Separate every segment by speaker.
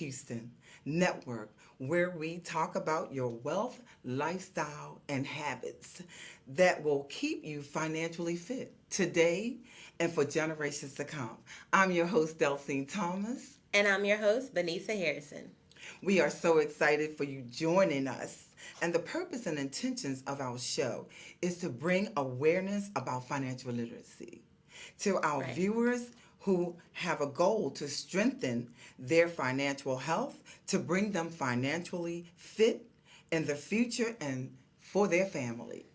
Speaker 1: Houston Network, where we talk about your wealth, lifestyle, and habits that will keep you financially fit today and for generations to come. I'm your host, Delphine Thomas.
Speaker 2: And I'm your host, Benisa Harrison.
Speaker 1: We are so excited for you joining us. And the purpose and intentions of our show is to bring awareness about financial literacy to our
Speaker 2: Right.
Speaker 1: viewers who have a goal to strengthen their financial health, to bring them financially fit in the future and for their family.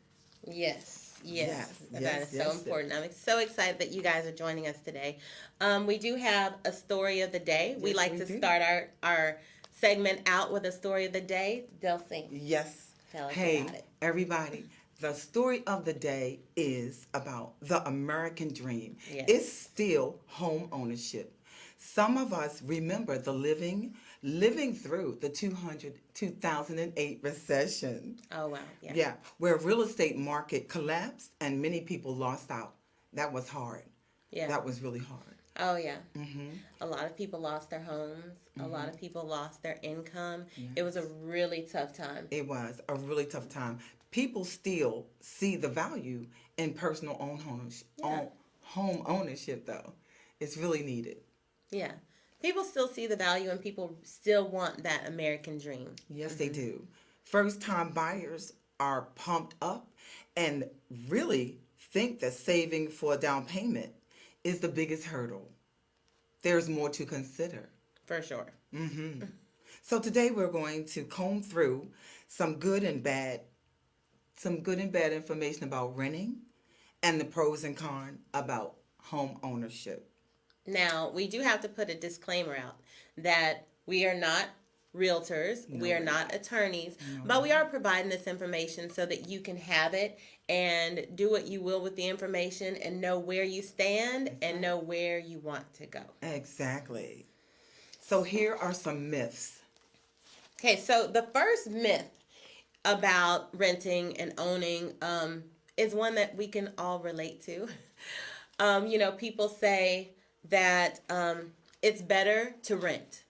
Speaker 2: Yes. That
Speaker 1: Yes,
Speaker 2: is so
Speaker 1: yes.
Speaker 2: important. I'm so excited that you guys are joining us today. We do have a story of the day. We
Speaker 1: Yes,
Speaker 2: like
Speaker 1: we
Speaker 2: to
Speaker 1: do.
Speaker 2: start our segment out with a story of the day. Delphine,
Speaker 1: Yes.
Speaker 2: tell us
Speaker 1: Hey,
Speaker 2: about it.
Speaker 1: everybody. The story of the day is about the American dream.
Speaker 2: Yes.
Speaker 1: It's still home ownership. Some of us remember the living through the 2008 recession.
Speaker 2: Oh, wow. Yeah.
Speaker 1: Yeah, where real estate market collapsed and many people lost out. That was hard.
Speaker 2: Yeah.
Speaker 1: That was really hard.
Speaker 2: Oh, yeah.
Speaker 1: Mm-hmm.
Speaker 2: A lot of people lost their homes. A lot of people lost their income.
Speaker 1: Yes.
Speaker 2: It was a really tough time.
Speaker 1: It was a really tough time. People still see the value in personal own ownership.
Speaker 2: Yeah.
Speaker 1: Home ownership, though, it's really needed.
Speaker 2: Yeah. People still see the value and people still want that American dream.
Speaker 1: Yes, they do. First-time buyers are pumped up and really think that saving for a down payment is the biggest hurdle. There's more to consider.
Speaker 2: For sure.
Speaker 1: So today we're going to comb through some good and bad information about renting and the pros and cons about home ownership.
Speaker 2: Now, we do have to put a disclaimer out that we are not realtors,
Speaker 1: No,
Speaker 2: we are
Speaker 1: we're
Speaker 2: not attorneys, but we are providing this information so that you can have it and do what you will with the information and know where you stand and know where you want to go.
Speaker 1: Exactly. So here are some myths.
Speaker 2: Okay, so the first myth about renting and owning is one that we can all relate to. People say that it's better to rent.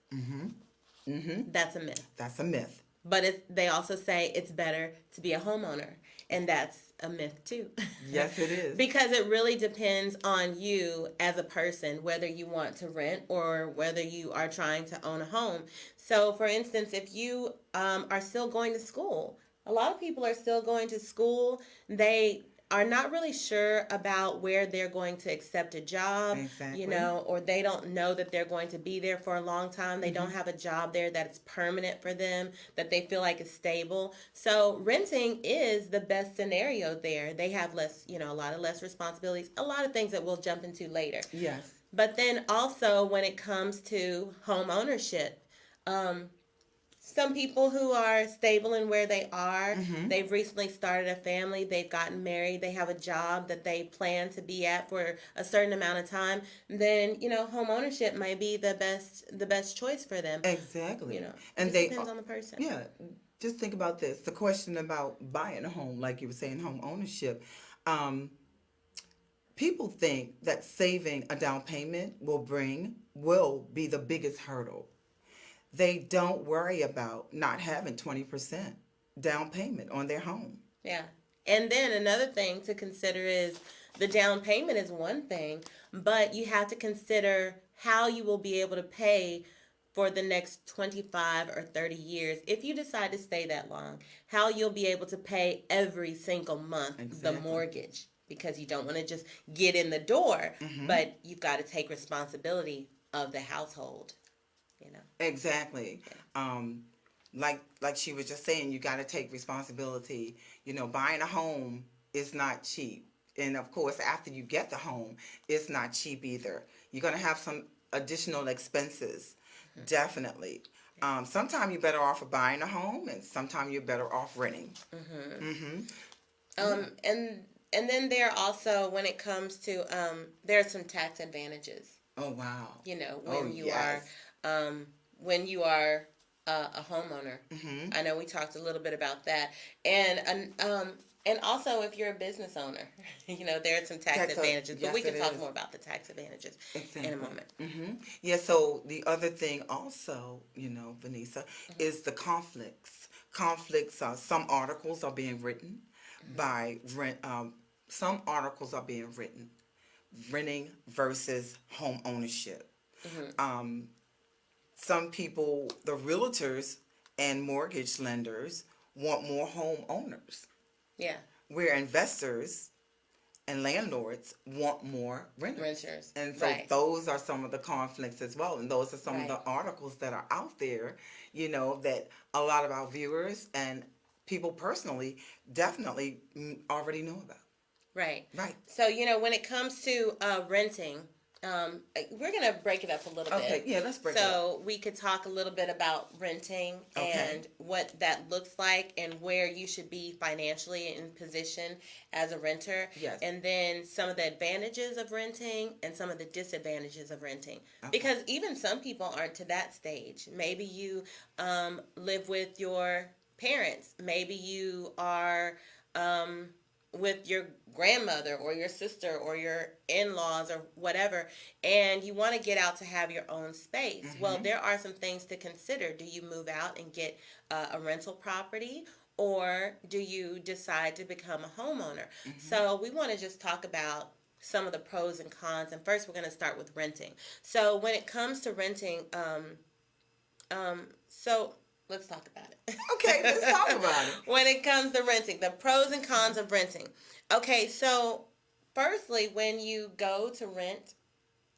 Speaker 2: That's a myth.
Speaker 1: That's a myth.
Speaker 2: But they also say it's better to be a homeowner, and that's a myth too.
Speaker 1: Yes, it is.
Speaker 2: Because it really depends on you as a person, whether you want to rent or whether you are trying to own a home. So, for instance, if you are still going to school, a lot of people are still going to school. They are not really sure about where they're going to accept a job,
Speaker 1: Exactly.
Speaker 2: or they don't know that they're going to be there for a long time. They don't have a job there that's permanent for them, that they feel like is stable. So renting is the best scenario there. They have a lot of less responsibilities, a lot of things that we'll jump into later.
Speaker 1: Yes.
Speaker 2: But then also when it comes to home ownership, some people who are stable in where they are, they've recently started a family, they've gotten married, they have a job that they plan to be at for a certain amount of time, then, home ownership might be the best choice for them.
Speaker 1: Exactly.
Speaker 2: And it depends on the person.
Speaker 1: Yeah. Just think about this. The question about buying a home, like you were saying, home ownership. People think that saving a down payment will be the biggest hurdle. They don't worry about not having 20% down payment on their home.
Speaker 2: Yeah. And then another thing to consider is the down payment is one thing, but you have to consider how you will be able to pay for the next 25 or 30 years. If you decide to stay that long, how you'll be able to pay every single month the mortgage, because you don't want to just get in the door, but you've got to take responsibility of the household.
Speaker 1: Exactly. Like she was just saying, you got to take responsibility. Buying a home is not cheap. And of course, after you get the home, it's not cheap either. You're going to have some additional expenses, definitely. Sometimes you're better off buying a home, and sometimes you're better off renting.
Speaker 2: Mm-hmm.
Speaker 1: Mm-hmm. Yeah.
Speaker 2: Um, and and then there also, when it comes to there are some tax advantages.
Speaker 1: Oh wow.
Speaker 2: You know,
Speaker 1: Oh yes.
Speaker 2: um, when you are a homeowner.
Speaker 1: Mm-hmm.
Speaker 2: I know we talked a little bit about that, and also if you're a business owner, there are some tax advantages. But we
Speaker 1: Yes, it
Speaker 2: can talk
Speaker 1: is.
Speaker 2: more about the tax advantages in a
Speaker 1: Exactly.
Speaker 2: moment.
Speaker 1: Mm-hmm. Yeah. So the other thing, also, Vanessa,
Speaker 2: Mm-hmm.
Speaker 1: is the conflicts. Conflicts. Some articles are being written
Speaker 2: Mm-hmm.
Speaker 1: by rent. Some articles are being written renting versus home ownership.
Speaker 2: Mm-hmm.
Speaker 1: Um, some people, the realtors and mortgage lenders, want more homeowners,
Speaker 2: Yeah,
Speaker 1: where investors and landlords want more renters.
Speaker 2: renters.
Speaker 1: And so
Speaker 2: Right,
Speaker 1: those are some of the conflicts as well. And those are some of
Speaker 2: right,
Speaker 1: the articles that are out there, that a lot of our viewers and people personally definitely already know about.
Speaker 2: right.
Speaker 1: Right.
Speaker 2: So when it comes to renting, we're gonna break it up a little
Speaker 1: Okay.
Speaker 2: bit.
Speaker 1: Yeah, let's break it up.
Speaker 2: So we could talk a little bit about renting
Speaker 1: Okay.
Speaker 2: and what that looks like and where you should be financially in position as a renter,
Speaker 1: Yes.
Speaker 2: and then some of the advantages of renting and some of the disadvantages of renting.
Speaker 1: Okay.
Speaker 2: Because even some people aren't to that stage. Maybe you live with your parents. Maybe you are with your grandmother or your sister or your in-laws or whatever, and you want to get out to have your own space. Well,
Speaker 1: Mm-hmm.
Speaker 2: there are some things to consider. Do you move out and get a rental property, or do you decide to become a homeowner?
Speaker 1: Mm-hmm.
Speaker 2: So we want to just talk about some of the pros and cons, and first we're going to start with renting. So when it comes to renting, so let's talk about it.
Speaker 1: Okay, let's talk about it.
Speaker 2: When it comes to renting, the pros and cons of renting. Okay, so firstly, when you go to rent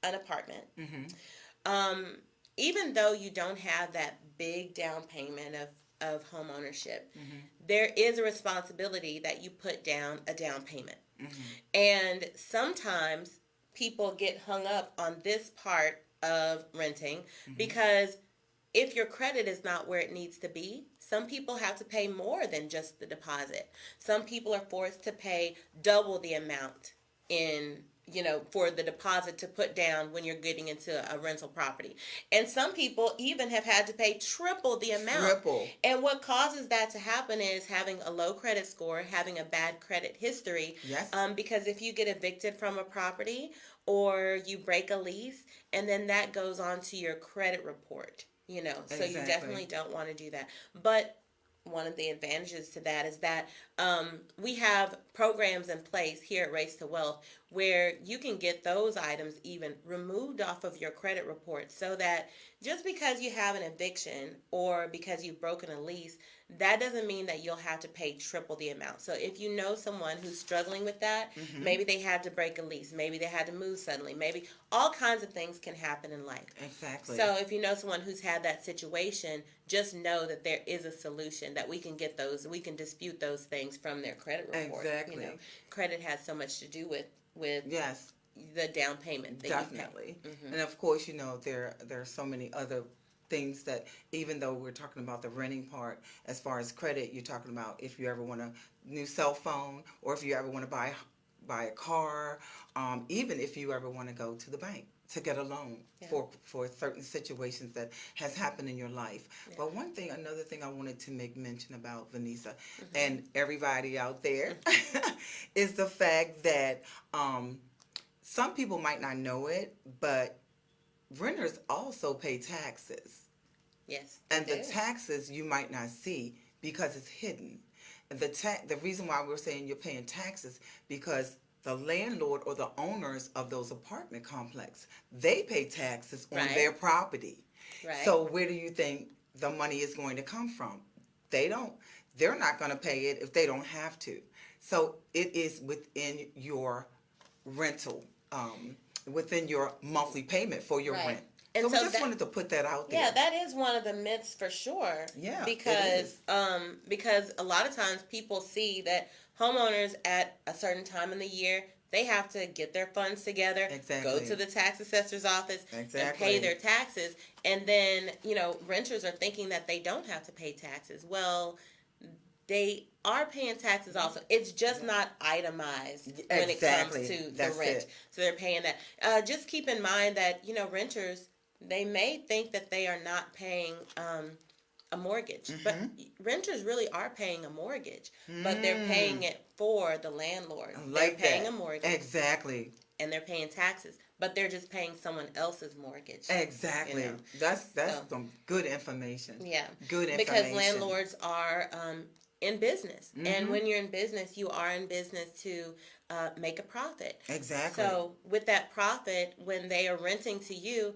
Speaker 2: an apartment,
Speaker 1: Mm-hmm.
Speaker 2: um, even though you don't have that big down payment of home ownership,
Speaker 1: Mm-hmm.
Speaker 2: there is a responsibility that you put down a down payment.
Speaker 1: Mm-hmm.
Speaker 2: And sometimes people get hung up on this part of renting
Speaker 1: Mm-hmm.
Speaker 2: because if your credit is not where it needs to be, some people have to pay more than just the deposit. Some people are forced to pay double the amount for the deposit to put down when you're getting into a rental property. And some people even have had to pay triple the amount.
Speaker 1: Triple.
Speaker 2: And what causes that to happen is having a low credit score, having a bad credit history.
Speaker 1: Yes.
Speaker 2: Because if you get evicted from a property or you break a lease, and then that goes on to your credit report. So you
Speaker 1: Exactly.
Speaker 2: definitely don't want to do that. But one of the advantages to that is that we have programs in place here at Race to Wealth where you can get those items even removed off of your credit report, so that just because you have an eviction or because you've broken a lease, that doesn't mean that you'll have to pay triple the amount. So if you know someone who's struggling with that,
Speaker 1: Mm-hmm.
Speaker 2: maybe they had to break a lease, maybe they had to move suddenly, maybe all kinds of things can happen in life.
Speaker 1: Exactly.
Speaker 2: So if you know someone who's had that situation, just know that there is a solution, that we can dispute those things from their credit report.
Speaker 1: Exactly.
Speaker 2: Credit has so much to do with
Speaker 1: Yes.
Speaker 2: the down payment that
Speaker 1: Definitely.
Speaker 2: you pay. Mm-hmm.
Speaker 1: And of course, there are so many other things that, even though we're talking about the renting part, as far as credit, you're talking about if you ever want a new cell phone, or if you ever want to buy a car, even if you ever want to go to the bank to get a loan.
Speaker 2: Yeah.
Speaker 1: For certain situations that has happened in your life. Yeah. But another thing I wanted to make mention about, Vanessa, mm-hmm. and everybody out there, is the fact that some people might not know it, but renters also pay taxes.
Speaker 2: Yes.
Speaker 1: And the taxes you might not see because it's hidden. And the reason why we're saying you're paying taxes, because the landlord or the owners of those apartment complex, they pay taxes on their property.
Speaker 2: Right.
Speaker 1: So where do you think the money is going to come from? They're not going to pay it if they don't have to. So it is within your rental, within your monthly payment for your rent. And so we just wanted to put that out there.
Speaker 2: Yeah, that is one of the myths for sure.
Speaker 1: Yeah,
Speaker 2: because a lot of times people see that homeowners at a certain time in the year, they have to get their funds together,
Speaker 1: Exactly.
Speaker 2: go to the tax assessor's office,
Speaker 1: Exactly.
Speaker 2: and pay their taxes. And then, renters are thinking that they don't have to pay taxes. Well, they are paying taxes also. It's just not itemized when it comes
Speaker 1: Exactly.
Speaker 2: to the
Speaker 1: That's
Speaker 2: rent.
Speaker 1: it.
Speaker 2: So they're paying that. Just keep in mind that, renters, they may think that they are not paying a mortgage, but renters really are paying a mortgage, but they're paying it for the landlord.
Speaker 1: I
Speaker 2: They're
Speaker 1: like
Speaker 2: paying
Speaker 1: that.
Speaker 2: a mortgage
Speaker 1: Exactly.
Speaker 2: and they're paying taxes, but they're just paying someone else's mortgage.
Speaker 1: Exactly. That's so, some good information.
Speaker 2: Yeah.
Speaker 1: Good information.
Speaker 2: Because landlords are in business. And when you're in business, you are in business to make a profit.
Speaker 1: Exactly.
Speaker 2: So with that profit, when they are renting to you,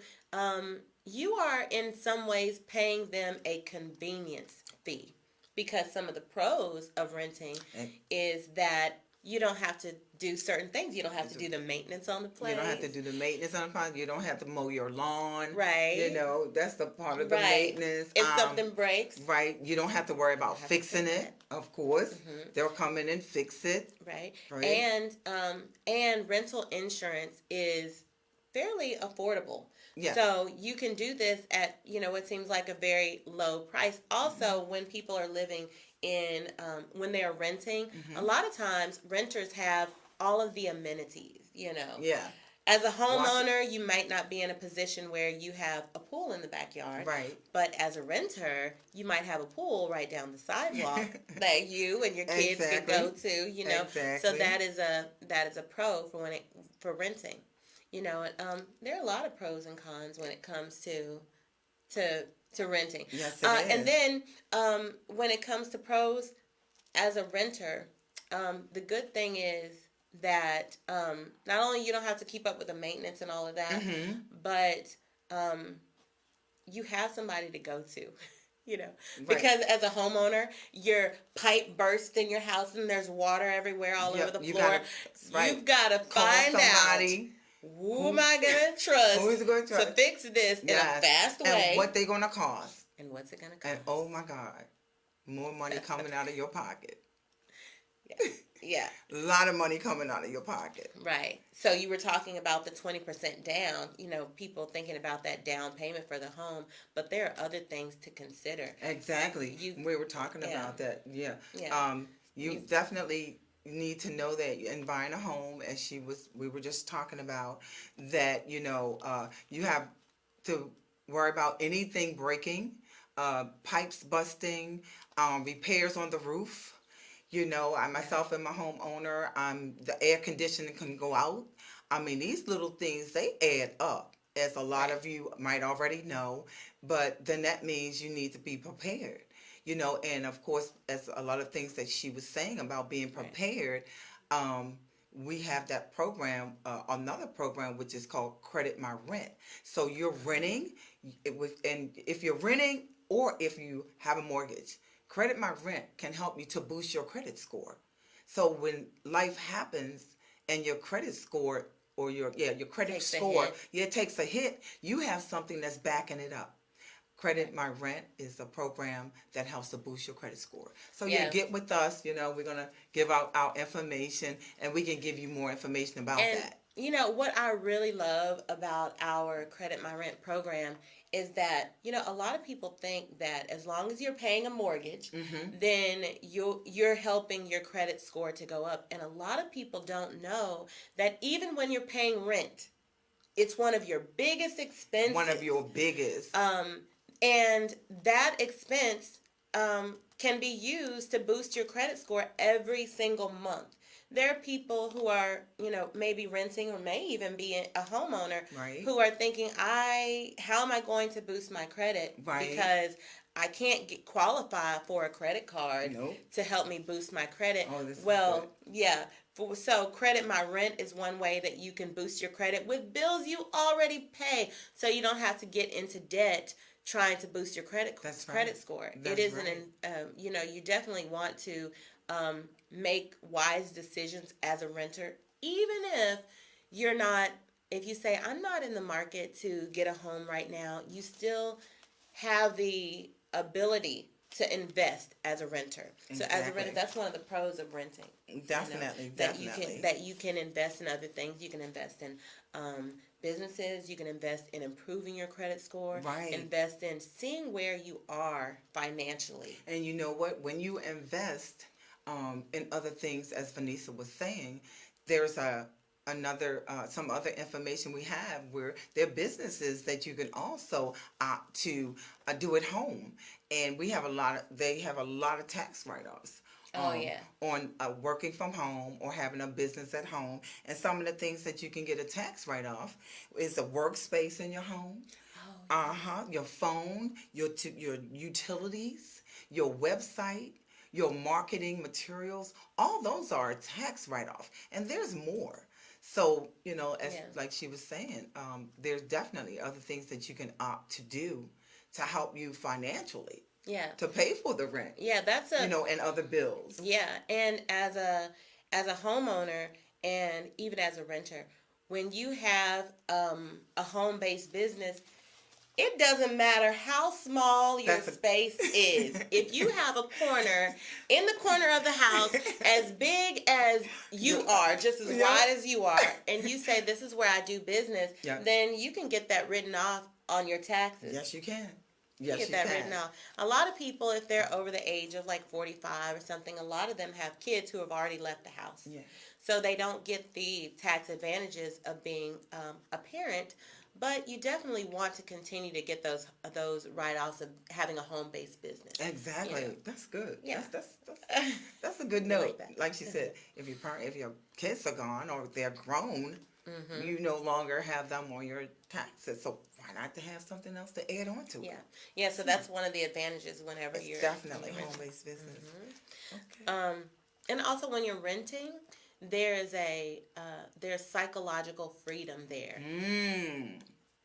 Speaker 2: you are in some ways paying them a convenience fee. Because some of the pros of renting is that you don't have to do certain things. You don't have to do the maintenance on the place.
Speaker 1: You don't have to do the maintenance on the place. You don't have to mow your lawn.
Speaker 2: Right.
Speaker 1: That's the part of the maintenance.
Speaker 2: If something breaks.
Speaker 1: Right. You don't have to worry about fixing it. Of course. They'll come in and fix it.
Speaker 2: Right. And rental insurance is fairly affordable. Yeah. So you can do this at, what seems like a very low price. Also, when people are living in, when they are renting, a lot of times renters have all of the amenities,
Speaker 1: Yeah.
Speaker 2: As a homeowner, you might not be in a position where you have a pool in the backyard.
Speaker 1: Right.
Speaker 2: But as a renter, you might have a pool right down the sidewalk that you and your kids can go to,
Speaker 1: Exactly.
Speaker 2: So that is a pro for renting. There are a lot of pros and cons when it comes to renting.
Speaker 1: Yes, it is.
Speaker 2: And then when it comes to pros, as a renter, the good thing is that not only you don't have to keep up with the maintenance and all of that, but you have somebody to go to. Because as a homeowner, your pipe bursts in your house and there's water everywhere all over the floor. You've got to find out. Who am I going to trust to fix this in a fast way?
Speaker 1: And what they're going to cost.
Speaker 2: And what's it going to cost?
Speaker 1: And oh my God, more money coming out of your pocket.
Speaker 2: Yeah.
Speaker 1: A lot of money coming out of your pocket.
Speaker 2: Right. So you were talking about the 20% down, people thinking about that down payment for the home, but there are other things to consider.
Speaker 1: Exactly. We were talking about that. Yeah. You definitely need to know that in buying a home, as we were just talking about, that, you have to worry about anything breaking, pipes busting, repairs on the roof. I myself am a homeowner. The air conditioning can go out. I mean, these little things, they add up, as a lot of you might already know. But then that means you need to be prepared. And of course, as a lot of things that she was saying about being prepared, we have that program, another program, which is called Credit My Rent. So you're renting, and if you're renting or if you have a mortgage, Credit My Rent can help you to boost your credit score. So when life happens and your credit score or your credit score takes a hit, you have something that's backing it up. Credit My Rent is a program that helps to boost your credit score. So get with us. We're going to give out our information and we can give you more information about that.
Speaker 2: What I really love about our Credit My Rent program is that, a lot of people think that as long as you're paying a mortgage, then you're helping your credit score to go up. And a lot of people don't know that even when you're paying rent, it's one of your biggest expenses.
Speaker 1: One of your biggest.
Speaker 2: And that expense can be used to boost your credit score every single month. There are people who are, maybe renting or may even be a homeowner who are thinking, how am I going to boost my credit? Because I can't qualify for a credit card to help me boost my credit. So Credit My Rent is one way that you can boost your credit with bills you already pay, so you don't have to get into debt trying to boost your credit score. It isn't, you definitely want to make wise decisions as a renter, even if you say, I'm not in the market to get a home right now, you still have the ability to invest as a renter. So as a renter,
Speaker 1: Exactly.
Speaker 2: that's one of the pros of renting.
Speaker 1: Definitely, definitely.
Speaker 2: That you can invest in other things. You can invest in businesses. You can invest in improving your credit score.
Speaker 1: Right.
Speaker 2: Invest in seeing where you are financially.
Speaker 1: And you know what? When you invest in other things, as Vanessa was saying, there's some other information we have where there are businesses that you can also opt to do at home, and they have a lot of tax write-offs.
Speaker 2: Oh yeah.
Speaker 1: On working from home or having a business at home, and some of the things that you can get a tax write-off is a workspace in your home.
Speaker 2: Oh
Speaker 1: Your phone, your utilities, your website, your marketing materials, all those are a tax write-off, and there's more. So, as
Speaker 2: yeah.
Speaker 1: like she was saying, there's definitely other things that you can opt to do to help you financially
Speaker 2: Yeah.
Speaker 1: to pay for the rent,
Speaker 2: Yeah.
Speaker 1: and other bills.
Speaker 2: Yeah, and as a homeowner and even as a renter, when you have a home based business, it doesn't matter how small your space is. If you have a corner in the corner of the house as big as you are, just as wide as you are, and you say this is where I do business, then you can get that written off on your taxes.
Speaker 1: Yes, you can.
Speaker 2: You get that written off. A lot of people, if they're over the age of like 45 or something, a lot of them have kids who have already left the house.
Speaker 1: Yeah.
Speaker 2: So they don't get the tax advantages of being a parent. But you definitely want to continue to get those write-offs of having a home-based business.
Speaker 1: Exactly. That's good.
Speaker 2: Yeah.
Speaker 1: That's a good note. Like she said,
Speaker 2: Mm-hmm.
Speaker 1: if your kids are gone or they're grown,
Speaker 2: Mm-hmm.
Speaker 1: you no longer have them on your taxes. So why not to have something else to add on to it?
Speaker 2: Yeah. Yeah. So that's one of the advantages whenever
Speaker 1: It's
Speaker 2: you're
Speaker 1: definitely
Speaker 2: renting.
Speaker 1: home-based business.
Speaker 2: Mm-hmm. Okay. And also when you're renting, there's psychological freedom there.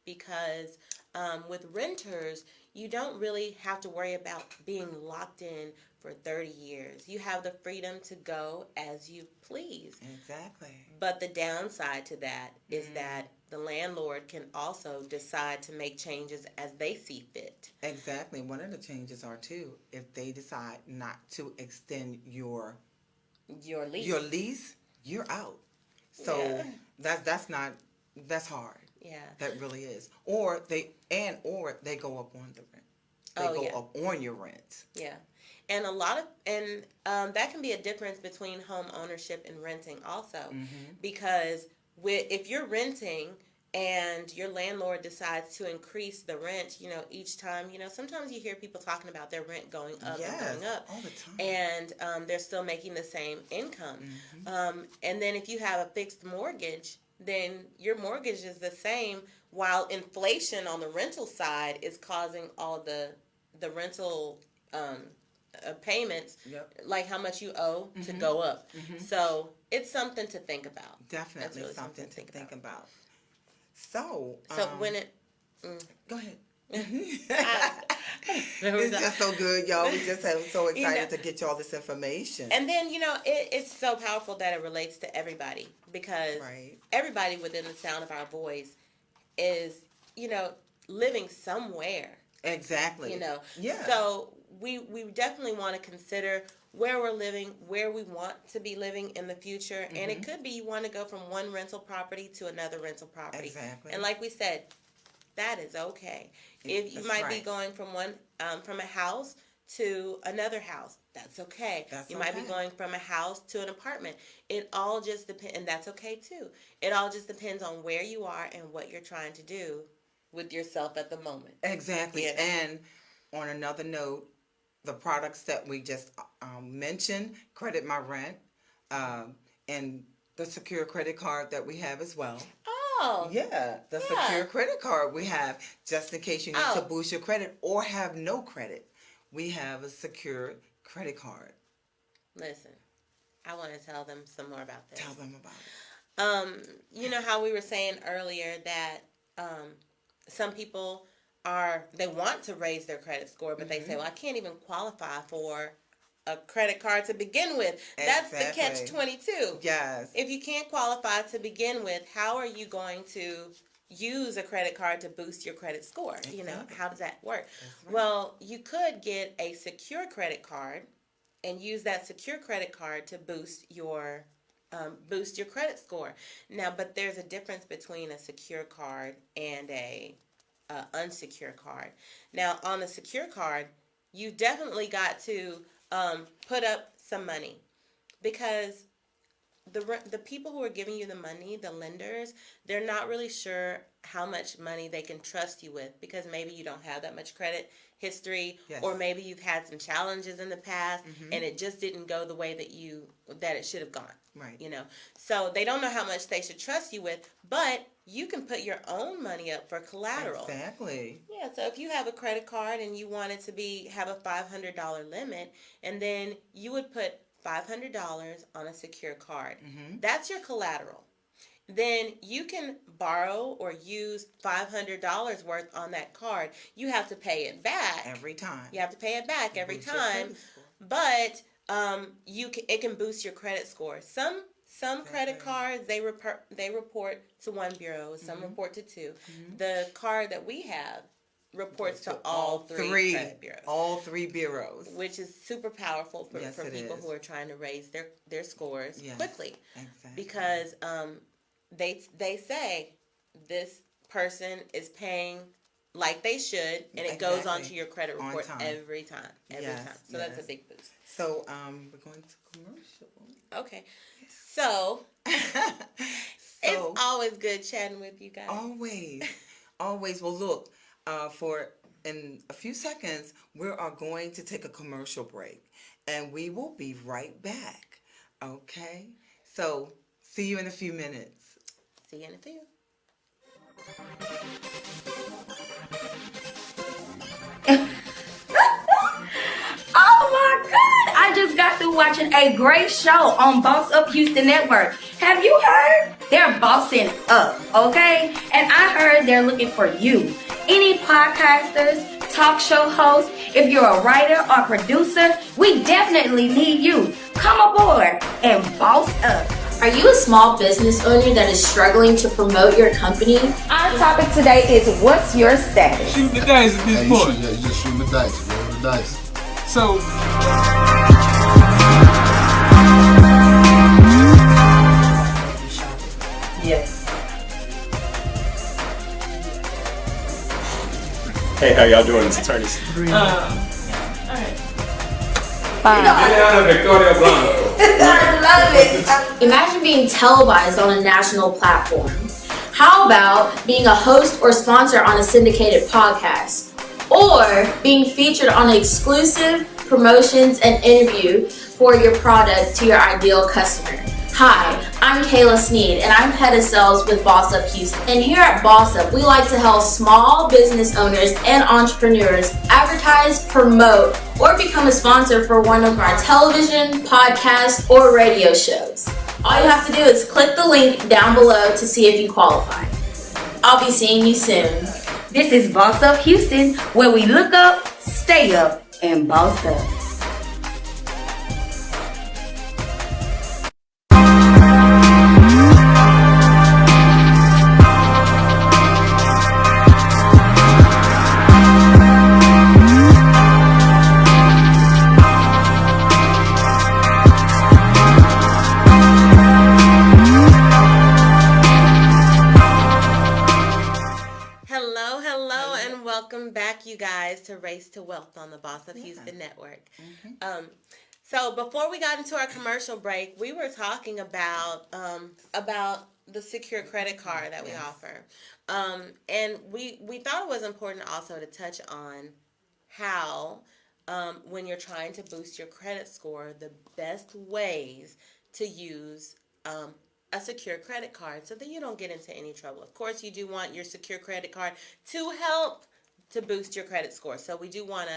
Speaker 2: Because with renters, you don't really have to worry about being locked in for 30 years. You have the freedom to go as you please.
Speaker 1: Exactly.
Speaker 2: But the downside to that is that the landlord can also decide to make changes as they see fit.
Speaker 1: Exactly. One of the changes are too, if they decide not to extend your lease, you're out. So that's hard.
Speaker 2: Yeah.
Speaker 1: That really is. Or they go up on the rent. They go up on your rent.
Speaker 2: Yeah. And that can be a difference between home ownership and renting also.
Speaker 1: Mm-hmm.
Speaker 2: Because if you're renting and your landlord decides to increase the rent, each time, sometimes you hear people talking about their rent going up and going up
Speaker 1: all the time.
Speaker 2: And they're still making the same income.
Speaker 1: Mm-hmm.
Speaker 2: And then if you have a fixed mortgage, then your mortgage is the same, while inflation on the rental side is causing all the rental payments, like how much you owe, to go up. Mm-hmm. So it's something to think about.
Speaker 1: Definitely really something to think about. So
Speaker 2: when it...
Speaker 1: Go ahead. It's just so good, y'all. We just so excited to get y'all this information.
Speaker 2: And then, it's so powerful that it relates to everybody, because everybody within the sound of our voice is, living somewhere.
Speaker 1: Exactly. Yeah.
Speaker 2: So we definitely want to consider where we're living, where we want to be living in the future. Mm-hmm. And it could be you want to go from one rental property to another rental property.
Speaker 1: Exactly.
Speaker 2: And like we said, that is okay. If you might be going from from a house to another house, that's okay. You might be going from a house to an apartment. It all just depends, and that's okay too. It all just depends on where you are and what you're trying to do with yourself at the moment.
Speaker 1: Exactly. Yes. And on another note, the products that we just mentioned, Credit My Rent, and the secure credit card that we have as well.
Speaker 2: Oh.
Speaker 1: Yeah, the secure credit card we have, just in case you need to boost your credit or have no credit. We have a secure credit card.
Speaker 2: Listen, I want to tell them some more about this.
Speaker 1: Tell them about it.
Speaker 2: You know how we were saying earlier that some people they want to raise their credit score, but they say, well, I can't even qualify for a credit card to begin with. That's the catch-22.
Speaker 1: Yes.
Speaker 2: If you can't qualify to begin with, how are you going to use a credit card to boost your credit score.
Speaker 1: Exactly.
Speaker 2: You know, how does that work?
Speaker 1: That's right.
Speaker 2: Well, you could get a secure credit card and use that secure credit card to boost your credit score. Now, but there's a difference between a secure card and a unsecure card. Now, on the secure card, you definitely got to put up some money, because the people who are giving you the money, the lenders, they're not really sure how much money they can trust you with, because maybe you don't have that much credit history,
Speaker 1: Yes.
Speaker 2: or maybe you've had some challenges in the past,
Speaker 1: Mm-hmm.
Speaker 2: and it just didn't go the way that it should have gone.
Speaker 1: Right.
Speaker 2: You know, so they don't know how much they should trust you with, but you can put your own money up for collateral.
Speaker 1: Exactly.
Speaker 2: Yeah, so if you have a credit card and you wanted to have a $500 limit, and then you would put $500 on a secure card.
Speaker 1: Mm-hmm.
Speaker 2: That's your collateral. Then you can borrow or use $500 worth on that card. You have to pay it back
Speaker 1: every time.
Speaker 2: You have to pay it back every
Speaker 1: Boost your
Speaker 2: time,
Speaker 1: credit score.
Speaker 2: but it can boost your credit score. Some
Speaker 1: Exactly.
Speaker 2: credit cards they report to one bureau. Some
Speaker 1: Mhm.
Speaker 2: report to two.
Speaker 1: Mhm.
Speaker 2: The card that we have reports to all three credit bureaus.
Speaker 1: All three bureaus.
Speaker 2: Which is super powerful for
Speaker 1: Yes,
Speaker 2: people
Speaker 1: is.
Speaker 2: who are trying to raise their scores
Speaker 1: Yes,
Speaker 2: quickly.
Speaker 1: Exactly.
Speaker 2: Because they say this person is paying like they should, and it goes
Speaker 1: Exactly.
Speaker 2: onto your credit
Speaker 1: On
Speaker 2: report
Speaker 1: time.
Speaker 2: every time.
Speaker 1: Yes,
Speaker 2: So that's
Speaker 1: yes.
Speaker 2: a big boost.
Speaker 1: So we're going to commercial.
Speaker 2: Okay. So it's always good chatting with you guys.
Speaker 1: Always. Well, look, for in a few seconds, we are going to take a commercial break, and we will be right back. Okay? So, see you in a few minutes.
Speaker 2: See you in a few.
Speaker 3: Oh my God! I just got through watching a great show on Boss Up Houston Network. Have you heard? They're bossing up, okay? And I heard they're looking for you. Any podcasters, talk show hosts, if you're a writer or producer, we definitely need you. Come aboard and boss up.
Speaker 4: Are you a small business owner that is struggling to promote your company?
Speaker 3: Our topic today is, what's your status?
Speaker 5: Shoot the dice at this point.
Speaker 6: You just shoot the dice. Roll the dice.
Speaker 5: So,
Speaker 1: Yes.
Speaker 7: Hey, how y'all doing? It's attorneys. Victoria Blanco.
Speaker 3: I love it.
Speaker 4: Imagine being televised on a national platform. How about being a host or sponsor on a syndicated podcast? Or being featured on exclusive promotions and interview for your product to your ideal customer? Hi, I'm Kayla Sneed, and I'm head of sales with Boss Up Houston. And here at Boss Up, we like to help small business owners and entrepreneurs advertise, promote, or become a sponsor for one of our television, podcast, or radio shows. All you have to do is click the link down below to see if you qualify. I'll be seeing you soon.
Speaker 3: This is Boss Up Houston, where we look up, stay up, and boss up.
Speaker 2: Welcome back, you guys, to Race to Wealth on the Boss of Houston Network.
Speaker 1: Mm-hmm.
Speaker 2: So before we got into our commercial break, we were talking about the secure credit card that we offer, and we thought it was important also to touch on how when you're trying to boost your credit score, the best ways to use a secure credit card so that you don't get into any trouble. Of course, you do want your secure credit card to help to boost your credit score. So we do want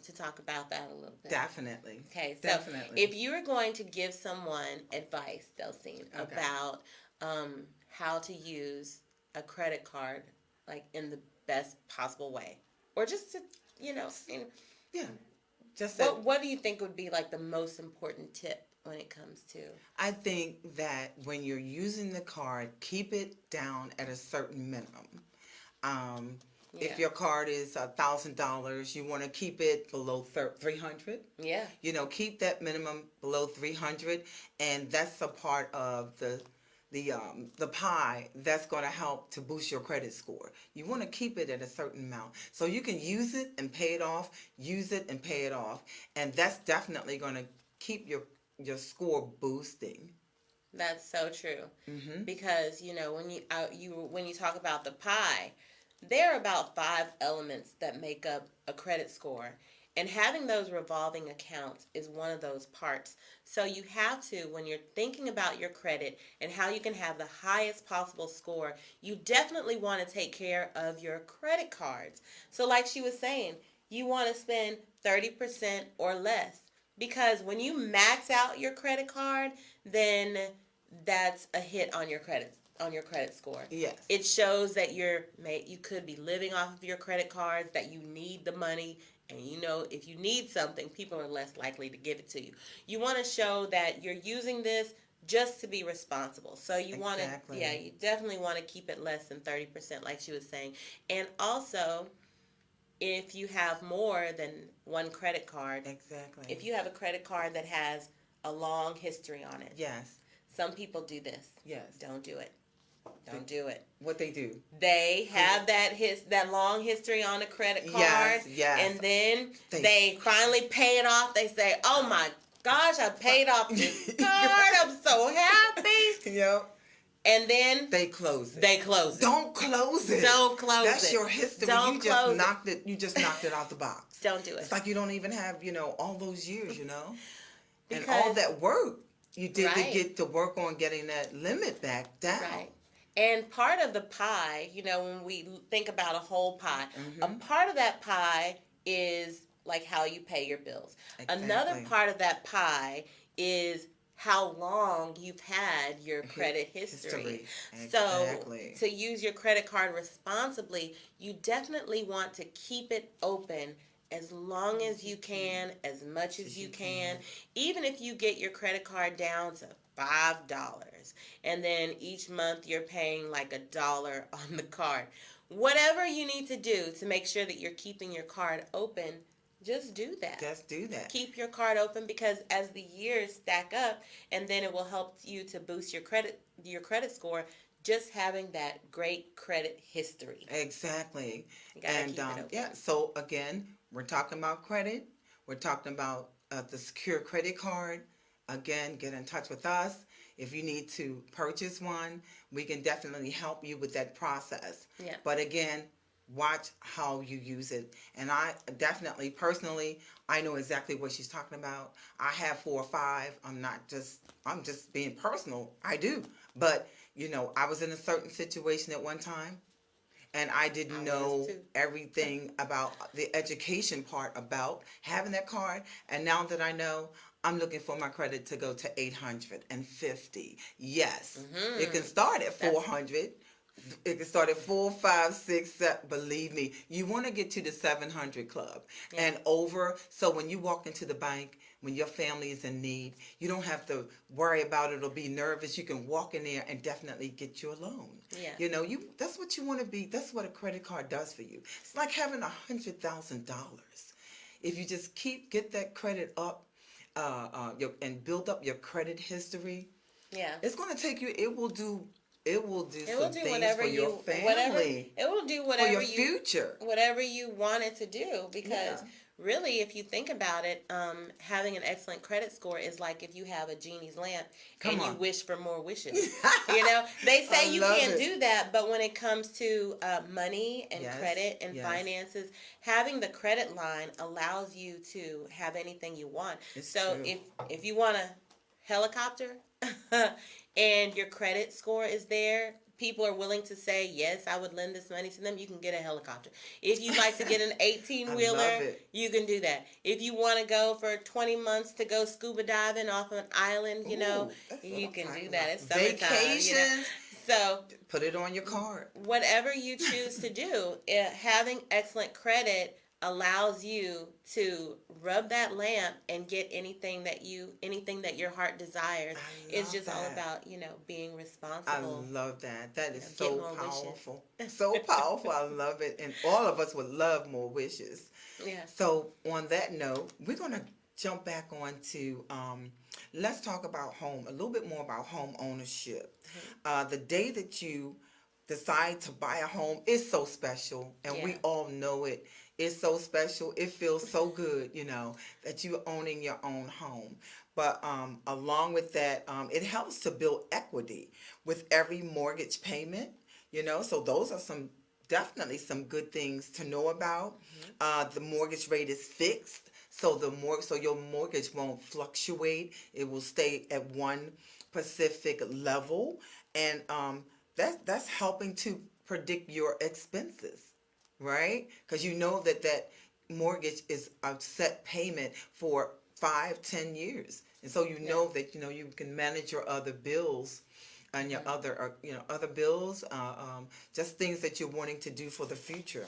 Speaker 2: to talk about that a little bit.
Speaker 1: Definitely.
Speaker 2: Okay, so
Speaker 1: Definitely.
Speaker 2: if you are going to give someone advice, Delcine, about how to use a credit card like in the best possible way, or just to,
Speaker 1: Yeah. just
Speaker 2: What do you think would be like the most important tip when it comes to?
Speaker 1: I think that when you're using the card, keep it down at a certain minimum. If your card is $1,000, you want to keep it below 300.
Speaker 2: Yeah.
Speaker 1: Keep that minimum below 300, and that's a part of the pie that's going to help to boost your credit score. You want to keep it at a certain amount so you can use it and pay it off, use it and pay it off, and that's definitely going to keep your score boosting.
Speaker 2: That's so true.
Speaker 1: Mm-hmm.
Speaker 2: Because when you talk about the pie, there are about 5 elements that make up a credit score. And having those revolving accounts is one of those parts. So you have to, when you're thinking about your credit and how you can have the highest possible score, you definitely want to take care of your credit cards. So like she was saying, you want to spend 30% or less. Because when you max out your credit card, then that's a hit on your credit score.
Speaker 1: Yes.
Speaker 2: It shows that you could be living off of your credit cards, that you need the money, and if you need something, people are less likely to give it to you. You want to show that you're using this just to be responsible. So you want to, you definitely want to keep it less than 30%, like she was saying. And also, if you have more than one credit card, if you have a credit card that has a long history on it,
Speaker 1: yes,
Speaker 2: some people do this.
Speaker 1: Yes,
Speaker 2: don't do it. Don't do it.
Speaker 1: What they do?
Speaker 2: They have that long history on a credit card.
Speaker 1: Yes.
Speaker 2: And then they finally pay it off. They say, "Oh my gosh, I paid off this card. I'm so happy."
Speaker 1: Yep.
Speaker 2: And then
Speaker 1: they close it.
Speaker 2: Don't close it.
Speaker 1: That's your history. You just knocked it out the box.
Speaker 2: Don't do it.
Speaker 1: It's like you don't even have, all those years, and all that work you did to get to work on getting that limit back down.
Speaker 2: Right. And part of the pie, when we think about a whole pie, a part of that pie is like how you pay your bills. Exactly. Another part of that pie is how long you've had your credit history.
Speaker 1: Exactly.
Speaker 2: So to use your credit card responsibly, you definitely want to keep it open as long as you can, as much as you can. Even if you get your credit card down to $5, and then each month you're paying like $1 on the card. Whatever you need to do to make sure that you're keeping your card open, just do that. Keep your card open, because as the years stack up, and then it will help you to boost your credit score, just having that great credit history.
Speaker 1: Exactly. And so again, we're talking about credit. We're talking about the secure credit card. Again, get in touch with us. If you need to purchase one, we can definitely help you with that process.
Speaker 2: Yeah.
Speaker 1: But again, watch how you use it. And I definitely, personally, I know exactly what she's talking about. I have 4 or 5. I'm just being personal. I do. But, I was in a certain situation at one time, and I didn't know everything about the education part about having that card. And now that I know, I'm looking for my credit to go to 850. Yes. It can start at 400. It can start at 4, 5, 6, 7. Believe me, you want to get to the 700 club and over. So when you walk into the bank, when your family is in need, you don't have to worry about it or be nervous. You can walk in there and definitely get you a loan.
Speaker 2: Yeah.
Speaker 1: That's what you want to be. That's what a credit card does for you. It's like having $100,000. If you just get that credit up, and build up your credit history.
Speaker 2: Yeah.
Speaker 1: It's going to take you. It will do some things
Speaker 2: whatever
Speaker 1: for your family.
Speaker 2: It will do whatever
Speaker 1: for your future.
Speaker 2: Whatever you want it to do, because really, if you think about it, having an excellent credit score is like if you have a genie's lamp and you wish for more wishes. They say you can't do that, but when it comes to money and credit and finances, having the credit line allows you to have anything you want.
Speaker 1: It's
Speaker 2: so
Speaker 1: true.
Speaker 2: if you want a helicopter and your credit score is there, people are willing to say, yes, I would lend this money to them. You can get a helicopter. If you'd like to get an 18-wheeler, you can do that. If you want to go for 20 months to go scuba diving off an island, you can do that. It's summertime.
Speaker 1: Vacations.
Speaker 2: So
Speaker 1: put it on your card.
Speaker 2: Whatever you choose to do, having excellent credit allows you to rub that lamp and get anything that your heart desires. It's just all about, being
Speaker 1: I
Speaker 2: responsible.
Speaker 1: love that. That is
Speaker 2: Get
Speaker 1: so
Speaker 2: more
Speaker 1: powerful.
Speaker 2: wishes.
Speaker 1: So powerful. I love it. And all of us would love more wishes.
Speaker 2: Yeah.
Speaker 1: So, on that note, we're going to jump back on to let's talk about a little bit more about home ownership. The day that you decide to buy a home is so special, and we
Speaker 2: Yeah.
Speaker 1: all know it. It's so special. It feels so good, that you're owning your own home. But along with that, it helps to build equity with every mortgage payment. So those are definitely some good things to know about. The mortgage rate is fixed, so so your mortgage won't fluctuate. It will stay at one specific level, and that's helping to predict your expenses, right? Because you know that mortgage is a set payment for 5-10 years, and so you know that you can manage your other bills and your other bills, just things that you're wanting to do for the future.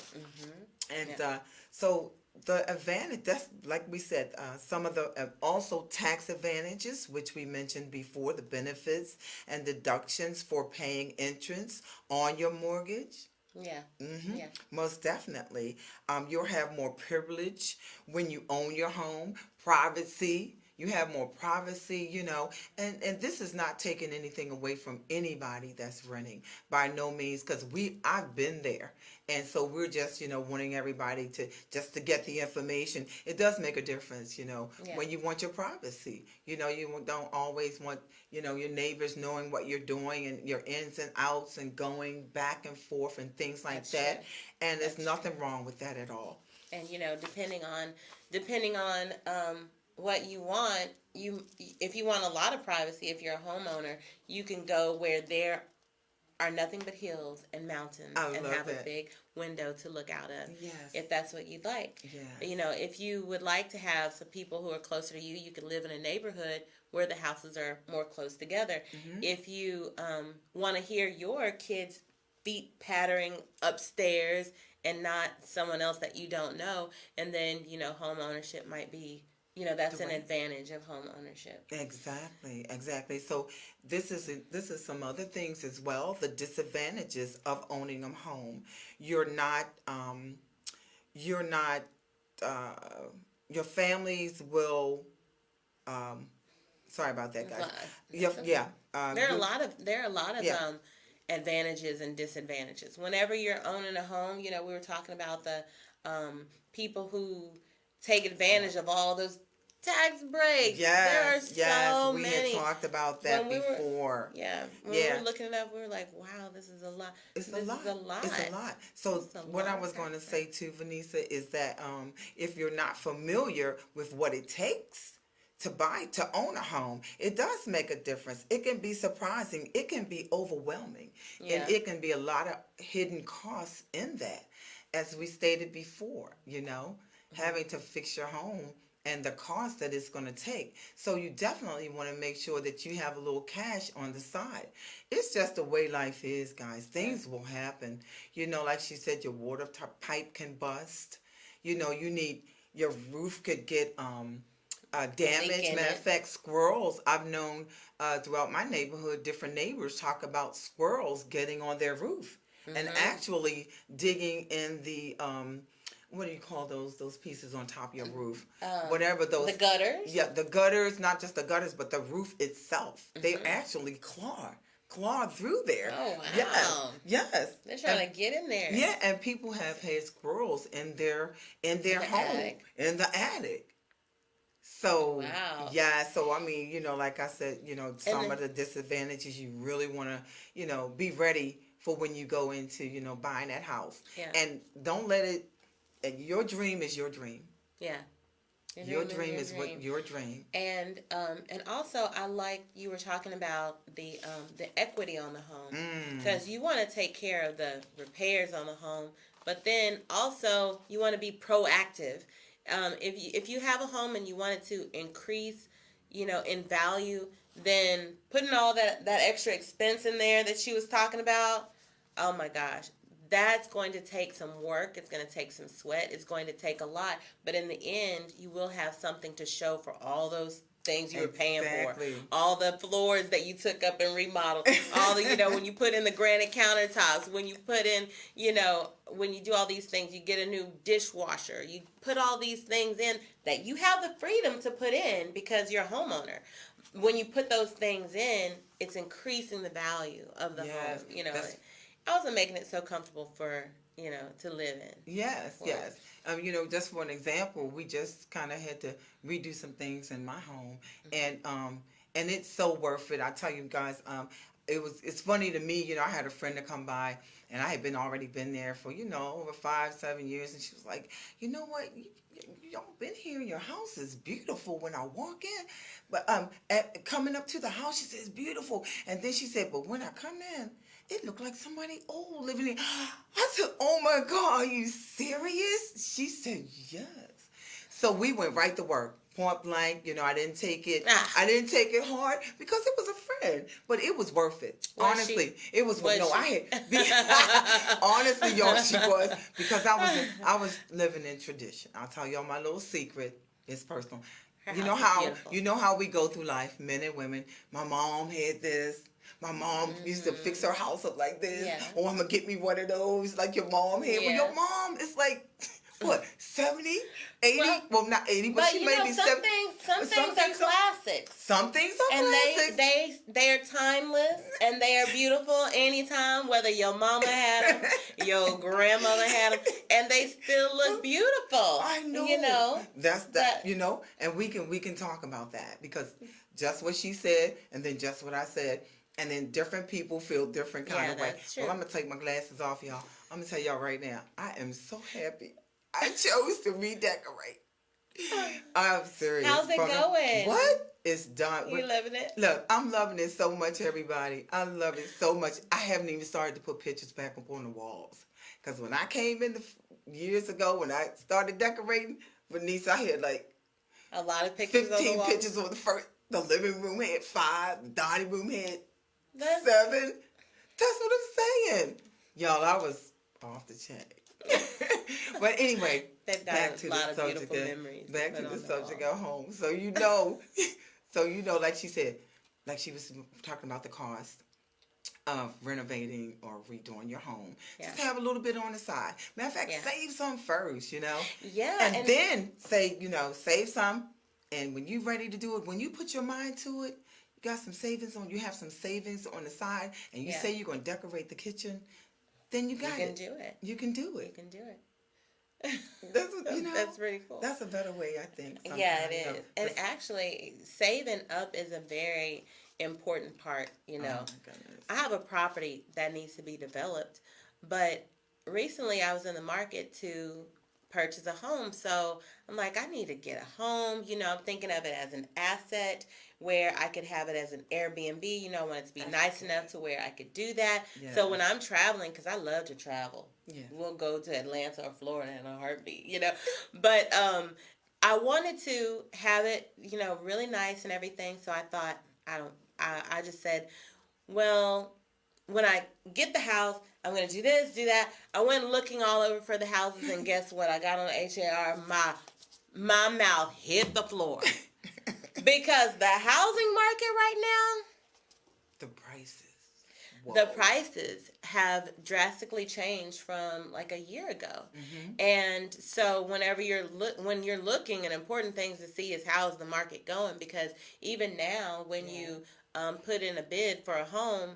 Speaker 1: And so the advantage, that's like we said, some of the also tax advantages, which we mentioned before, the benefits and deductions for paying interest on your mortgage.
Speaker 2: Yeah.
Speaker 1: Hmm.
Speaker 2: Yeah.
Speaker 1: Most definitely. You'll have more privilege when you own your home, privacy. You have more privacy, and this is not taking anything away from anybody that's renting by no means, because I've been there, and so we're just wanting everybody to get the information. It does make a difference, when you want your privacy. You don't always want your neighbors knowing what you're doing and your ins and outs and going back and forth and things like
Speaker 2: That's
Speaker 1: that.
Speaker 2: true.
Speaker 1: And there's
Speaker 2: That's
Speaker 1: nothing wrong with that at all.
Speaker 2: And depending on what you want, if you want a lot of privacy, if you're a homeowner, you can go where there are nothing but hills and mountains
Speaker 1: I
Speaker 2: and
Speaker 1: love
Speaker 2: have a
Speaker 1: it.
Speaker 2: big window to look out of.
Speaker 1: Yes.
Speaker 2: If that's what you'd like.
Speaker 1: Yes.
Speaker 2: If you would like to have some people who are closer to you, you can live in a neighborhood where the houses are more close together. If you want to hear your kids' feet pattering upstairs and not someone else that you don't know, and then home ownership might be, that's an advantage of home ownership.
Speaker 1: Exactly. So this is some other things as well. The disadvantages of owning a home. You're not you're not uh, your families will sorry about that, guys. Yeah.
Speaker 2: There are a lot of
Speaker 1: Yeah.
Speaker 2: advantages and disadvantages. Whenever you're owning a home, we were talking about the people who take advantage of all those tax breaks. There are so
Speaker 1: we
Speaker 2: many.
Speaker 1: had talked about that before.
Speaker 2: When we were looking it up, we were like, wow, this is a lot.
Speaker 1: It's
Speaker 2: This
Speaker 1: a lot.
Speaker 2: is a lot.
Speaker 1: It's a lot. So
Speaker 2: It's a
Speaker 1: what I
Speaker 2: lot
Speaker 1: was
Speaker 2: of
Speaker 1: going to
Speaker 2: tax
Speaker 1: say too, Vanessa, is that if you're not familiar with what it takes to own a home, it does make a difference. It can be surprising. It can be overwhelming, and it can be a lot of hidden costs in that, as we stated before. Having to fix your home and the cost that it's going to take. So you definitely want to make sure that you have a little cash on the side. It's just the way life is, guys. Things will happen. Like she said, your water pipe can bust. You need your roof could get damaged. Matter of fact, squirrels. I've known throughout my neighborhood, different neighbors talk about squirrels getting on their roof and actually digging in the what do you call those pieces on top of your roof? Whatever those.
Speaker 2: The gutters?
Speaker 1: Yeah, the gutters, not just the gutters, but the roof itself. They actually claw through there.
Speaker 2: Oh, wow.
Speaker 1: Yes.
Speaker 2: They're trying to get in there.
Speaker 1: Yeah, and people have had squirrels in their home,
Speaker 2: attic.
Speaker 1: in the attic. So
Speaker 2: Wow.
Speaker 1: yeah, so I mean, like I said, some of the disadvantages you really want to, be ready for when you go into, buying that house.
Speaker 2: Yeah.
Speaker 1: And don't let it. And your dream is your dream.
Speaker 2: Yeah.
Speaker 1: Your dream is what your dream.
Speaker 2: And also I like you were talking about the equity on the home, because you want to take care of the repairs on the home, but then also you want to be proactive. If you have a home and you want it to increase, in value, then putting all that extra expense in there that she was talking about, oh my gosh, that's going to take some work. It's going to take some sweat. It's going to take a lot. But in the end, you will have something to show for all those things you were paying for. All the floors that you took up and remodeled. All the, when you put in the granite countertops, when you put in, when you do all these things, you get a new dishwasher. You put all these things in that you have the freedom to put in because you're a homeowner. When you put those things in, it's increasing the value of the home. Also making it so comfortable for to live in.
Speaker 1: Yes. Just for an example, we just kind of had to redo some things in my home, and it's so worth it. I tell you guys, it's funny to me. I had a friend to come by, and I had already been there for over 5-7 years, and she was like, you know what? Y'all been here. Your house is beautiful when I walk in, but coming up to the house, she said it's beautiful, and then she said, but when I come in, it looked like somebody old living in. I said, oh my God, are you serious? She said, yes. So we went right to work, point blank. I didn't take it. I didn't take it hard because it was a friend, but it was worth it. Honestly, it was. I had. Honestly, y'all, she was, because I was living in tradition. I'll tell y'all my little secret. It's personal. You know how we go through life, men and women. My mom had this. My mom used to fix her house up like this. Yeah. Oh, I'm going to get me one of those like your mom had. Yeah. Well, your mom is like, what, 70, 80? Well, not 80, but she may be 70.
Speaker 2: Some things are classics.
Speaker 1: Some things are classics.
Speaker 2: And they're timeless, and they are beautiful anytime, whether your mama had them, your grandmother had them, and they still look beautiful.
Speaker 1: I know. That's that, and we can talk about that, because just what she said and then just what I said. And then different people feel different kind of way. Well, I'm going to take my glasses off, y'all. I'm going to tell y'all right now, I am so happy I chose to redecorate. I'm serious.
Speaker 2: How's it going?
Speaker 1: What? It's done.
Speaker 2: You loving it?
Speaker 1: Look, I'm loving it so much, everybody. I love it so much. I haven't even started to put pictures back up on the walls. Because when I came in years ago, when I started decorating, Venice, I had like
Speaker 2: a lot of pictures
Speaker 1: 15
Speaker 2: on the
Speaker 1: pictures on the living room had 5, the dining room had 7. That's what I'm saying. Y'all, I was off the chain. But anyway, back to the subject. Back to the subject at home. So like she said, like she was talking about the cost of renovating or redoing your home. Yeah. Just have a little bit on the side. Matter of fact, save some first,
Speaker 2: Yeah.
Speaker 1: And then save some. And when you're ready to do it, when you put your mind to it, you got some savings you have some savings on the side, and you say you're going to decorate the kitchen, then you got it. You can do it.
Speaker 2: You can do it.
Speaker 1: That's
Speaker 2: pretty cool.
Speaker 1: That's a better way, I think.
Speaker 2: Yeah, it is. And actually, saving up is a very important part, Oh my goodness. I have a property that needs to be developed, but recently I was in the market to purchase a home. So I'm like, I need to get a home. I'm thinking of it as an asset where I could have it as an Airbnb. I want it to be nice enough to where I could do that. Yeah. So when I'm traveling, because I love to travel, we'll go to Atlanta or Florida in a heartbeat, But I wanted to have it, really nice and everything. So I thought, I just said, well, when I get the house, I'm going to do this, do that. I went looking all over for the houses, and guess what? I got on HAR, my mouth hit the floor. Because the housing market right now, the prices have drastically changed from like a year ago. Mm-hmm. And so whenever when you're looking, an important thing to see is how is the market going, because even now when you put in a bid for a home,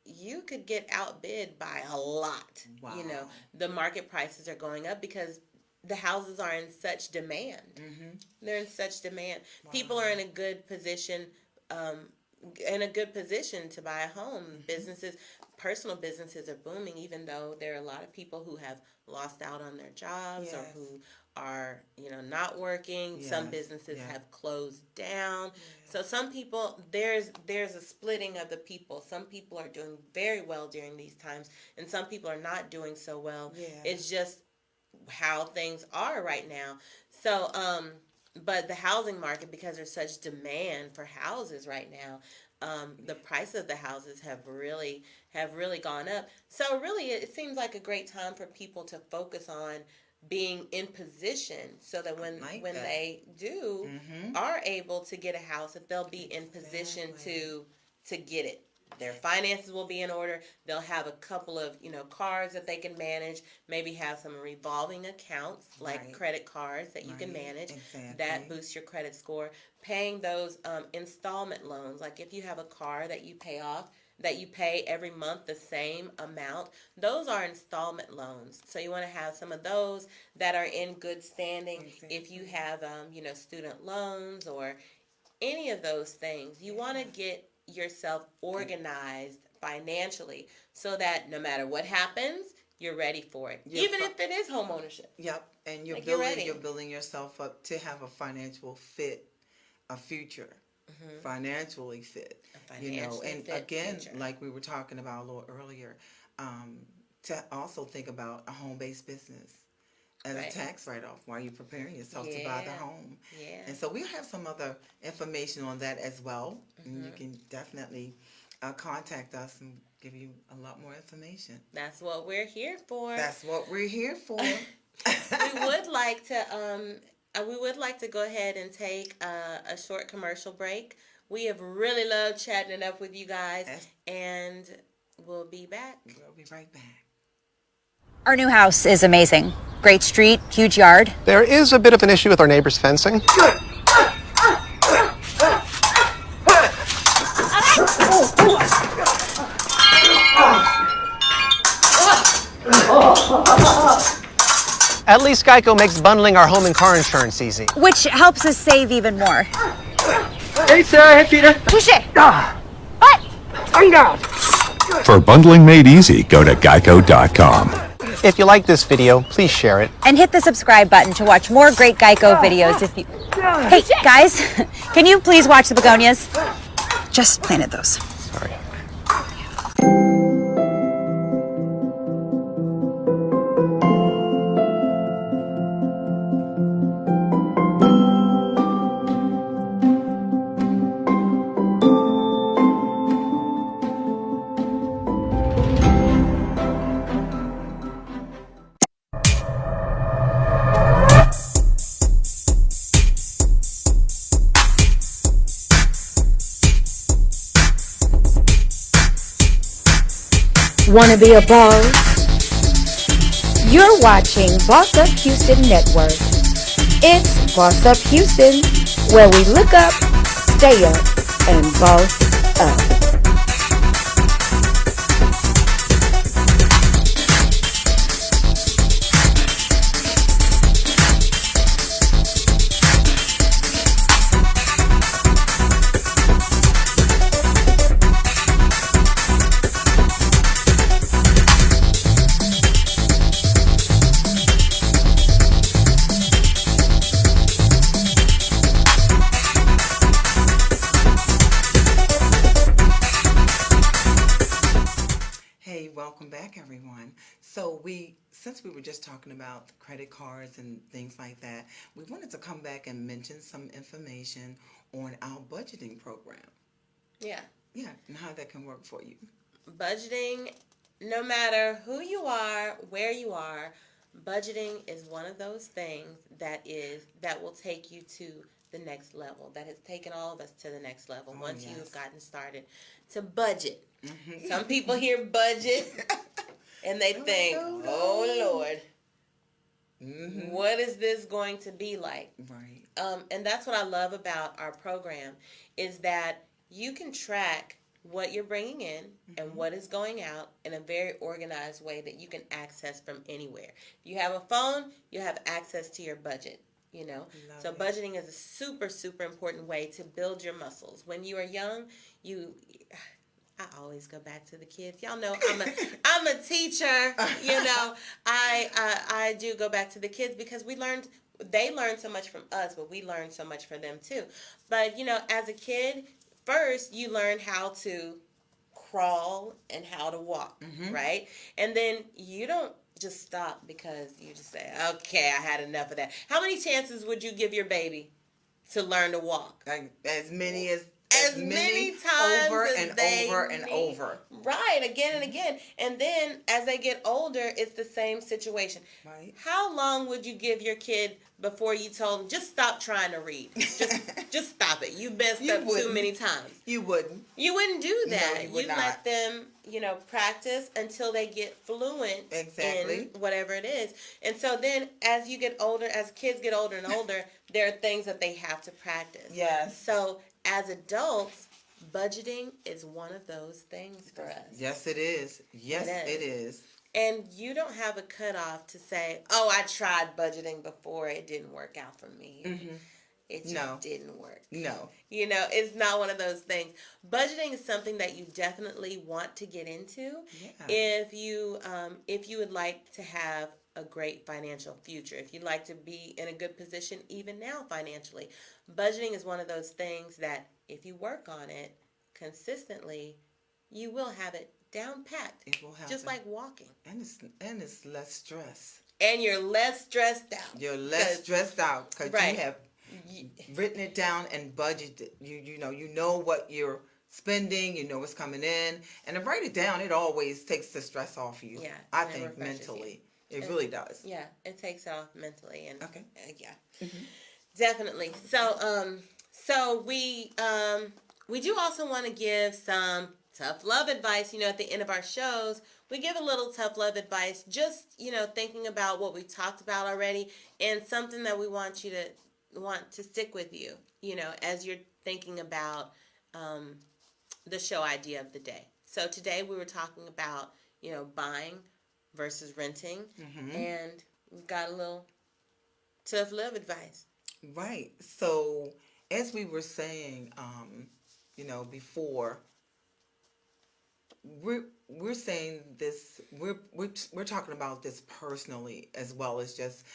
Speaker 2: you could get outbid by a lot. Wow. The market prices are going up because the houses are in such demand. Mm-hmm. They're in such demand. Wow. People are in a good position, to buy a home. Mm-hmm. Personal businesses are booming, even though there are a lot of people who have lost out on their jobs or who are, not working. Yes. Some businesses have closed down. Yes. So some people, there's a splitting of the people. Some people are doing very well during these times, and some people are not doing so well. Yeah. It's just how things are right now. So But the housing market, because there's such demand for houses right now, the price of the houses have really gone up. So really, it seems like a great time for people to focus on being in position, so that when they do are able to get a house, that they'll be in position to get it. Their finances will be in order. They'll have a couple of, cards that they can manage. Maybe have some revolving accounts like credit cards that you can manage.
Speaker 1: Exactly.
Speaker 2: That boosts your credit score. Paying those installment loans, like if you have a car that you pay off, that you pay every month the same amount, those are installment loans. So you want to have some of those that are in good standing. If you have, student loans or any of those things, you want to get yourself organized financially so that no matter what happens, you're ready for it. Even if it is home ownership.
Speaker 1: Yep, and you're building yourself up to have a financial fit, a future, financially fit. And again,
Speaker 2: future.
Speaker 1: like we were talking about a little earlier, to also think about a home-based business as a tax write-off while you're preparing yourself to buy the home.
Speaker 2: Yeah.
Speaker 1: And so we'll have some other information on that as well. And you can definitely contact us and give you a lot more information.
Speaker 2: That's what we're here for.
Speaker 1: That's what we're here for.
Speaker 2: We would like to go ahead and take a short commercial break. We have really loved chatting it up with you guys, and we'll be back.
Speaker 1: We'll be right back.
Speaker 8: Our new house is amazing. Great street, huge yard.
Speaker 9: There is a bit of an issue with our neighbor's fencing. At least Geico makes bundling our home and car insurance easy.
Speaker 8: Which helps us save even more.
Speaker 9: Hey, Sarah. Hey, Peter.
Speaker 8: Touche! What?
Speaker 10: For bundling made easy, go to geico.com.
Speaker 9: If you like this video, please share it.
Speaker 8: And hit the subscribe button to watch more great Geico videos if you... Hey, guys, can you please watch the begonias? Just planted those.
Speaker 9: Sorry.
Speaker 11: Wanna be a boss? You're watching Boss Up Houston Network. It's Boss Up Houston, where we look up, stay up, and boss up.
Speaker 1: Welcome back, everyone. So since we were just talking about credit cards and things like that, we wanted to come back and mention some information on our budgeting program.
Speaker 2: Yeah.
Speaker 1: Yeah, and how that can work for you.
Speaker 2: Budgeting, no matter who you are, where you are, budgeting is one of those things that will take you to the next level, that has taken all of us to the next level once you have gotten started to budget. Mm-hmm. Some people hear budget and they think, oh Lord, what is this going to be like?
Speaker 1: Right.
Speaker 2: And that's what I love about our program, is that you can track what you're bringing in and what is going out in a very organized way that you can access from anywhere. If you have a phone, you have access to your budget. So budgeting is a super, super important way to build your muscles. When you are young, I always go back to the kids. Y'all know I'm a teacher. I do go back to the kids because they learned so much from us, but we learned so much from them too. But as a kid, first you learn how to crawl and how to walk, right? And then you don't just stop because you just say, okay, I had enough of that. How many chances would you give your baby to learn to walk.
Speaker 1: Like, as many
Speaker 2: times
Speaker 1: over
Speaker 2: as
Speaker 1: and
Speaker 2: they
Speaker 1: over and
Speaker 2: need.
Speaker 1: over.
Speaker 2: Right, again and again. And then as they get older, it's the same situation.
Speaker 1: Right.
Speaker 2: How long would you give your kid before you told them, just stop trying to read? Just stop it. You messed up too many times.
Speaker 1: You wouldn't.
Speaker 2: You wouldn't do that.
Speaker 1: No, you would not.
Speaker 2: Let them, practice until they get fluent
Speaker 1: Exactly.
Speaker 2: in whatever it is. And so then as kids get older and older, there are things that they have to practice.
Speaker 1: Yes.
Speaker 2: So as adults, budgeting is one of those things for us.
Speaker 1: Yes, it is. Yes, it is.
Speaker 2: And you don't have a cutoff to say, oh, I tried budgeting before, it didn't work out for me.
Speaker 1: Mm-hmm.
Speaker 2: It just didn't work.
Speaker 1: No.
Speaker 2: It's not one of those things. Budgeting is something that you definitely want to get into if you would like to have a great financial future. If you'd like to be in a good position even now financially. Budgeting is one of those things that if you work on it consistently, you will have it down packed.
Speaker 1: It will happen.
Speaker 2: Just like walking.
Speaker 1: And it's less stress.
Speaker 2: And you're less stressed out.
Speaker 1: You're less stressed out because you have written it down and budgeted. You know what you're spending. You know what's coming in, and to write it down, it always takes the stress off you.
Speaker 2: Yeah,
Speaker 1: I think mentally, it really does.
Speaker 2: Yeah, it takes it off mentally, and
Speaker 1: Mm-hmm.
Speaker 2: Definitely. So we do also want to give some tough love advice. At the end of our shows, we give a little tough love advice, just thinking about what we talked about already, and something that we want to stick with you, as you're thinking about the show idea of the day. So today we were talking about buying versus renting, and we've got a little tough love advice.
Speaker 1: Right. So as we were saying, before, we're saying this. We're talking about this personally as well as just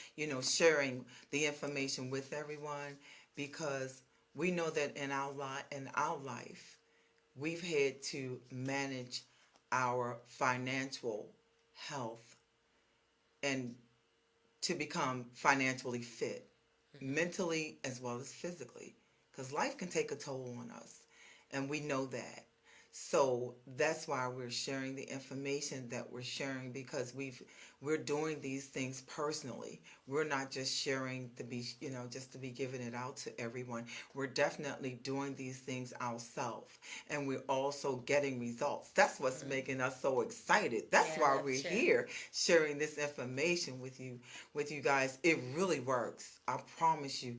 Speaker 1: sharing the information with everyone, because we know that in our life we've had to manage our financial health and to become financially fit, mentally as well as physically, because life can take a toll on us, and we know that. So that's why we're sharing the information that we're sharing, because we're doing these things personally. We're not just sharing to be, just to be giving it out to everyone. We're definitely doing these things ourselves, and we're also getting results. That's what's making us so excited. That's why we're here sharing this information with you guys. It really works. I promise you.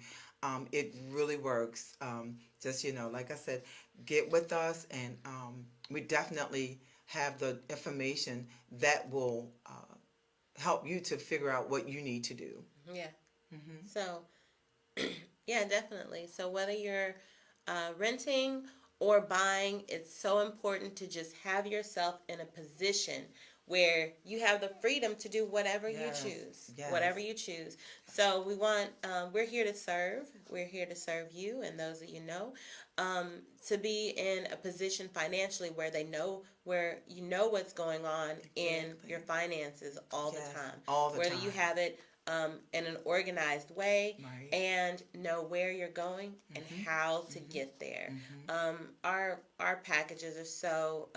Speaker 1: It really works. Just, like I said, get with us, and we definitely have the information that will help you to figure out what you need to do.
Speaker 2: Yeah. Mm-hmm. So, yeah, definitely. So whether you're renting or buying, it's so important to just have yourself in a position where you have the freedom to do whatever you choose. Yes. Whatever you choose. So we're here to serve. We're here to serve you and those that to be in a position financially where where you know what's going on in your finances all the time.
Speaker 1: All the time.
Speaker 2: Whether you have it in an organized way,
Speaker 1: right,
Speaker 2: and know where you're going and how to get there. Our packages are so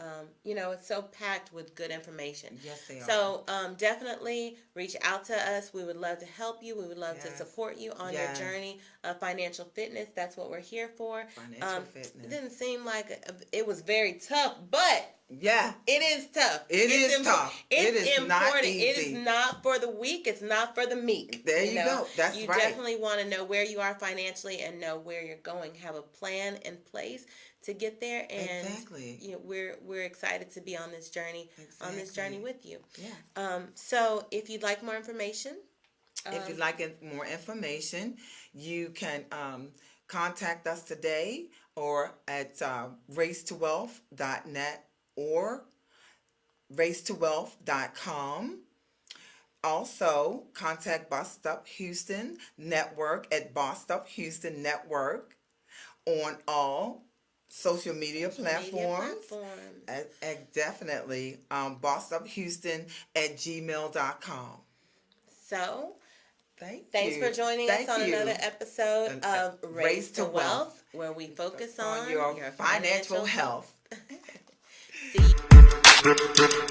Speaker 2: it's so packed with good information.
Speaker 1: Yes, they are.
Speaker 2: So definitely reach out to us. We would love to help you. We would love to support you on your journey of financial fitness. That's what we're here for.
Speaker 1: Financial fitness.
Speaker 2: It didn't seem like it was very tough, but
Speaker 1: yeah,
Speaker 2: it is tough.
Speaker 1: It is tough.
Speaker 2: It's
Speaker 1: it is
Speaker 2: important.
Speaker 1: Not easy.
Speaker 2: It is not for the weak. It's not for the meek.
Speaker 1: There you go. That's
Speaker 2: you
Speaker 1: right.
Speaker 2: You definitely want to know where you are financially and know where you're going. Have a plan in place to get there, and
Speaker 1: exactly.
Speaker 2: We're excited to be on this journey.
Speaker 1: Exactly.
Speaker 2: On this journey with you.
Speaker 1: Yeah.
Speaker 2: So if you'd like more information,
Speaker 1: you can contact us today or at racetowealth.net or racetowealth.com. Also, contact Bossed Up Houston Network at Bossed Up Houston Network on all social media platforms. Definitely bossuphouston@gmail.com.
Speaker 2: So, Thanks for joining us on another episode of Race to Wealth, where we focus on
Speaker 1: your financial health.
Speaker 2: See you.